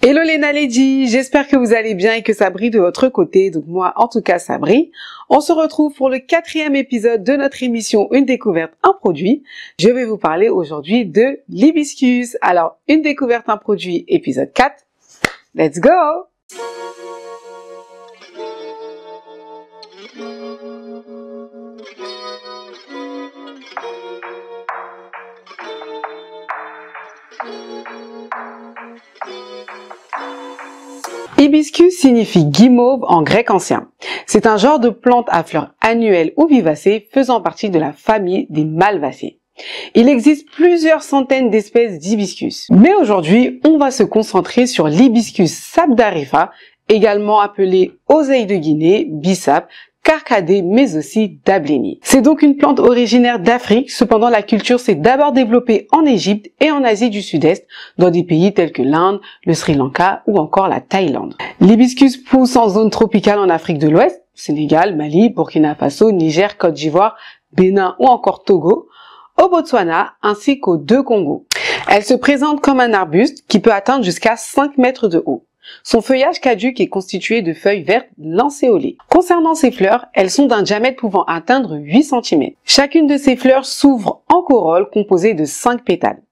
Hello les Nalédis, j'espère que vous allez bien et que ça brille de votre côté, donc moi en tout cas ça brille. On se retrouve pour le 4e épisode de notre émission Une découverte, un produit. Je vais vous parler aujourd'hui de l'hibiscus. Alors, une découverte, un produit, épisode 4. Let's go! Hibiscus signifie guimauve en grec ancien. C'est un genre de plante à fleurs annuelles ou vivacées faisant partie de la famille des malvacées. Il existe plusieurs centaines d'espèces d'hibiscus. Mais aujourd'hui, on va se concentrer sur l'hibiscus sabdarifa, également appelé oseille de Guinée, bissap, carcadé, mais aussi dableni. C'est donc une plante originaire d'Afrique, cependant la culture s'est d'abord développée en Égypte et en Asie du Sud-Est, dans des pays tels que l'Inde, le Sri Lanka ou encore la Thaïlande. L'hibiscus pousse en zone tropicale en Afrique de l'Ouest, Sénégal, Mali, Burkina Faso, Niger, Côte d'Ivoire, Bénin ou encore Togo, au Botswana ainsi qu'aux deux Congos. Elle se présente comme un arbuste qui peut atteindre jusqu'à 5 mètres de haut. Son feuillage caduc est constitué de feuilles vertes lancéolées. Concernant ses fleurs, elles sont d'un diamètre pouvant atteindre 8 cm. Chacune de ces fleurs s'ouvre en corolle composée de 5 pétales.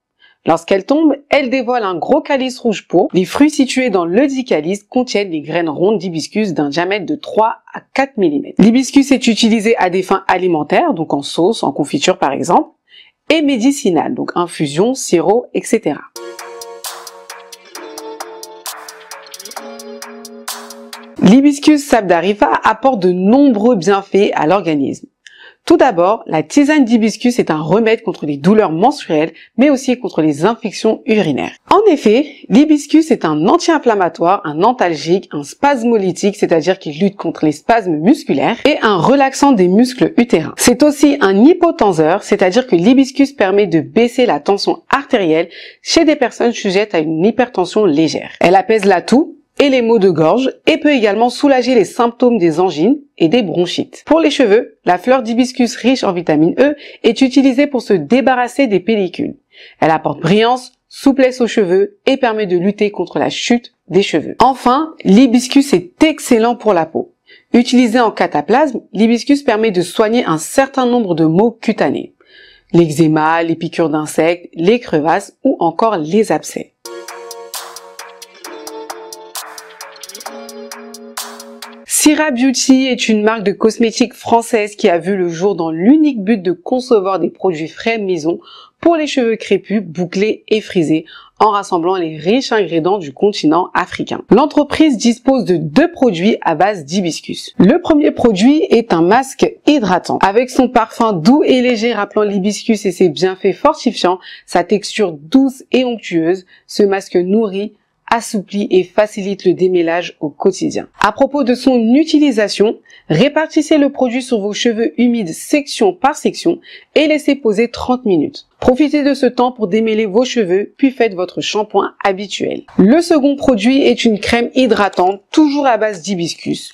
Lorsqu'elle tombe, elle dévoile un gros calice rouge pourpre. Les fruits situés dans le dit calice contiennent des graines rondes d'hibiscus d'un diamètre de 3 à 4 mm. L'hibiscus est utilisé à des fins alimentaires, donc en sauce, en confiture par exemple, et médicinal, donc infusion, sirop, etc. L'hibiscus sabdarifa apporte de nombreux bienfaits à l'organisme. Tout d'abord, la tisane d'hibiscus est un remède contre les douleurs menstruelles, mais aussi contre les infections urinaires. En effet, l'hibiscus est un anti-inflammatoire, un antalgique, un spasmolytique, c'est-à-dire qu'il lutte contre les spasmes musculaires, et un relaxant des muscles utérins. C'est aussi un hypotenseur, c'est-à-dire que l'hibiscus permet de baisser la tension artérielle chez des personnes sujettes à une hypertension légère. Elle apaise la toux et les maux de gorge et peut également soulager les symptômes des angines et des bronchites. Pour les cheveux, la fleur d'hibiscus riche en vitamine E est utilisée pour se débarrasser des pellicules. Elle apporte brillance, souplesse aux cheveux et permet de lutter contre la chute des cheveux. Enfin, l'hibiscus est excellent pour la peau. Utilisé en cataplasme, l'hibiscus permet de soigner un certain nombre de maux cutanés. L'eczéma, les piqûres d'insectes, les crevasses ou encore les abcès. Cira Beauty est une marque de cosmétiques française qui a vu le jour dans l'unique but de concevoir des produits frais maison pour les cheveux crépus, bouclés et frisés, en rassemblant les riches ingrédients du continent africain. L'entreprise dispose de 2 produits à base d'hibiscus. Le premier produit est un masque hydratant. Avec son parfum doux et léger rappelant l'hibiscus et ses bienfaits fortifiants, sa texture douce et onctueuse, ce masque nourrit, assouplit et facilite le démêlage au quotidien. À propos de son utilisation, répartissez le produit sur vos cheveux humides section par section et laissez poser 30 minutes. Profitez de ce temps pour démêler vos cheveux, puis faites votre shampoing habituel. Le second produit est une crème hydratante, toujours à base d'hibiscus.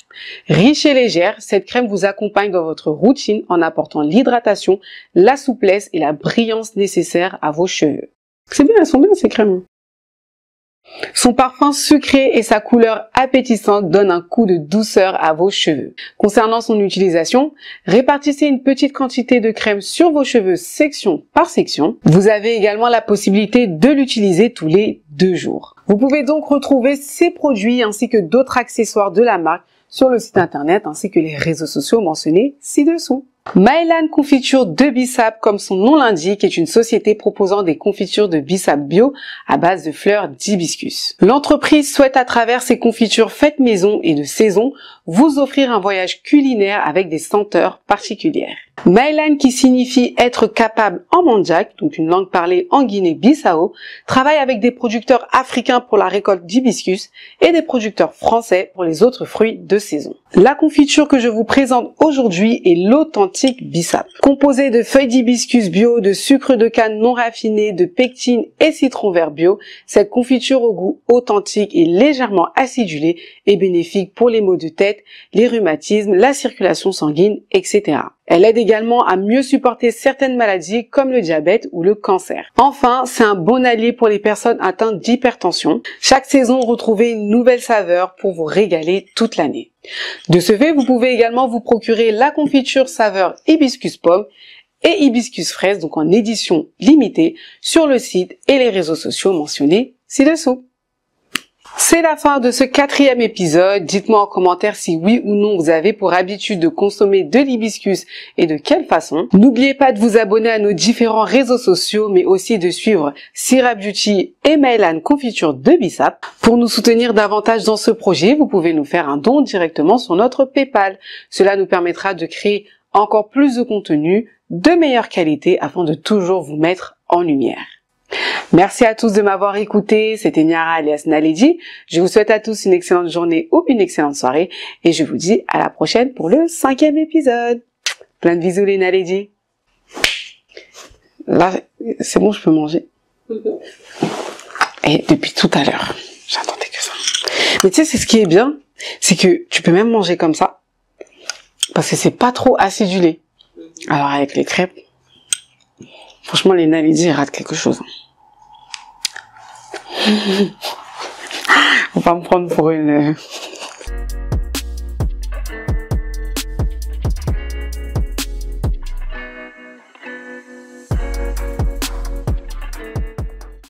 Riche et légère, cette crème vous accompagne dans votre routine en apportant l'hydratation, la souplesse et la brillance nécessaires à vos cheveux. C'est bien, elles sont bien ces crèmes. Son parfum sucré et sa couleur appétissante donnent un coup de douceur à vos cheveux. Concernant son utilisation, répartissez une petite quantité de crème sur vos cheveux section par section. Vous avez également la possibilité de l'utiliser tous les 2 jours. Vous pouvez donc retrouver ces produits ainsi que d'autres accessoires de la marque sur le site internet ainsi que les réseaux sociaux mentionnés ci-dessous. Maëlan Confiture de Bissap, comme son nom l'indique, est une société proposant des confitures de bissap bio à base de fleurs d'hibiscus. L'entreprise souhaite à travers ses confitures faites maison et de saison vous offrir un voyage culinaire avec des senteurs particulières. Maëlan, qui signifie être capable en mandjak, donc une langue parlée en Guinée-Bissau, travaille avec des producteurs africains pour la récolte d'hibiscus et des producteurs français pour les autres fruits de saison. La confiture que je vous présente aujourd'hui est l'authentique bissap. Composée de feuilles d'hibiscus bio, de sucre de canne non raffiné, de pectine et citron vert bio, cette confiture au goût authentique et légèrement acidulée est bénéfique pour les maux de tête, les rhumatismes, la circulation sanguine, etc. Elle aide également à mieux supporter certaines maladies comme le diabète ou le cancer. Enfin, c'est un bon allié pour les personnes atteintes d'hypertension. Chaque saison, retrouvez une nouvelle saveur pour vous régaler toute l'année. De ce fait, vous pouvez également vous procurer la confiture saveur hibiscus pomme et hibiscus fraise, donc en édition limitée, sur le site et les réseaux sociaux mentionnés ci-dessous. C'est la fin de ce 4e épisode. Dites-moi en commentaire si oui ou non vous avez pour habitude de consommer de l'hibiscus et de quelle façon. N'oubliez pas de vous abonner à nos différents réseaux sociaux, mais aussi de suivre Syrah Beauty et Maëlan Confiture de Bissap. Pour nous soutenir davantage dans ce projet, vous pouvez nous faire un don directement sur notre PayPal. Cela nous permettra de créer encore plus de contenu de meilleure qualité afin de toujours vous mettre en lumière. Merci à tous de m'avoir écouté, c'était Niara alias Naledi. Je vous souhaite à tous une excellente journée ou une excellente soirée et je vous dis à la prochaine pour le 5e épisode. Plein de bisous les Naledi. Là, c'est bon, je peux manger. Et depuis tout à l'heure, j'attendais que ça. Mais tu sais, c'est ce qui est bien, c'est que tu peux même manger comme ça parce que c'est pas trop acidulé. Alors avec les crêpes, franchement les Naledi, ils ratent quelque chose. Faut pas me prendre pour une...